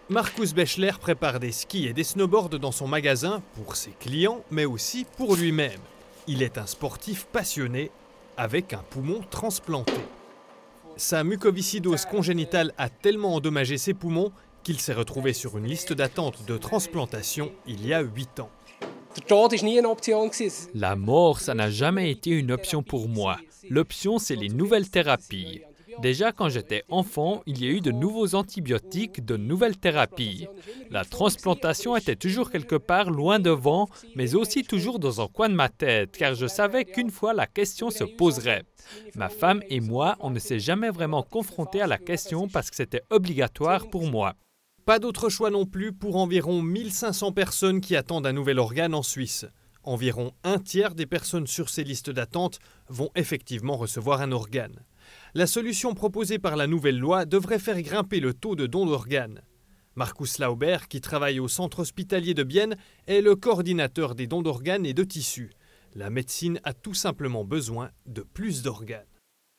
Marcus Bechler prépare des skis et des snowboards dans son magasin pour ses clients, mais aussi pour lui-même. Il est un sportif passionné avec un poumon transplanté. Sa mucoviscidose congénitale a tellement endommagé ses poumons qu'il s'est retrouvé sur une liste d'attente de transplantation il y a 8 ans. La mort, ça n'a jamais été une option pour moi. L'option, c'est les nouvelles thérapies. Déjà, quand j'étais enfant, il y a eu de nouveaux antibiotiques, de nouvelles thérapies. La transplantation était toujours quelque part loin devant, mais aussi toujours dans un coin de ma tête, car je savais qu'une fois la question se poserait. Ma femme et moi, on ne s'est jamais vraiment confrontés à la question parce que c'était obligatoire pour moi. Pas d'autre choix non plus pour environ 1500 personnes qui attendent un nouvel organe en Suisse. Environ un tiers des personnes sur ces listes d'attente vont effectivement recevoir un organe. La solution proposée par la nouvelle loi devrait faire grimper le taux de dons d'organes. Marcus Lauber, qui travaille au centre hospitalier de Bienne, est le coordinateur des dons d'organes et de tissus. La médecine a tout simplement besoin de plus d'organes.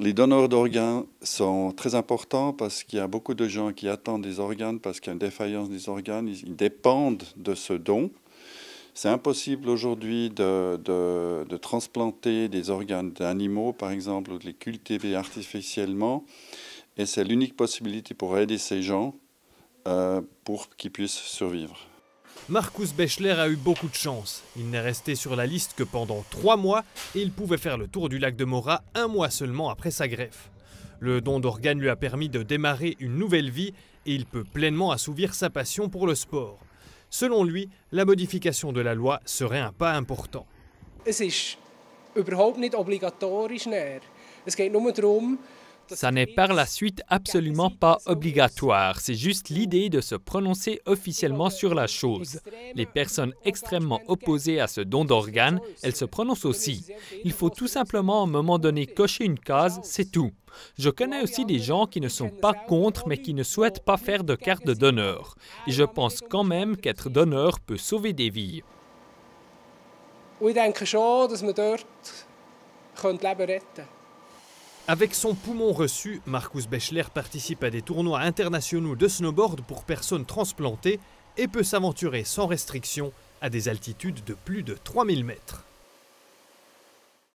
Les donneurs d'organes sont très importants parce qu'il y a beaucoup de gens qui attendent des organes parce qu'il y a une défaillance des organes. Ils dépendent de ce don. C'est impossible aujourd'hui de transplanter des organes d'animaux, par exemple, ou de les cultiver artificiellement. Et c'est l'unique possibilité pour aider ces gens pour qu'ils puissent survivre. Marcus Bechler a eu beaucoup de chance. Il n'est resté sur la liste que pendant 3 mois et il pouvait faire le tour du lac de Morat 1 mois seulement après sa greffe. Le don d'organes lui a permis de démarrer une nouvelle vie et il peut pleinement assouvir sa passion pour le sport. Selon lui, la modification de la loi serait un pas important. Ça n'est par la suite absolument pas obligatoire, c'est juste l'idée de se prononcer officiellement sur la chose. Les personnes extrêmement opposées à ce don d'organes, elles se prononcent aussi. Il faut tout simplement à un moment donné cocher une case, c'est tout. Je connais aussi des gens qui ne sont pas contre mais qui ne souhaitent pas faire de carte de donneur. Et je pense quand même qu'être donneur peut sauver des vies. Avec son poumon reçu, Marcus Bechler participe à des tournois internationaux de snowboard pour personnes transplantées et peut s'aventurer sans restriction à des altitudes de plus de 3000 mètres.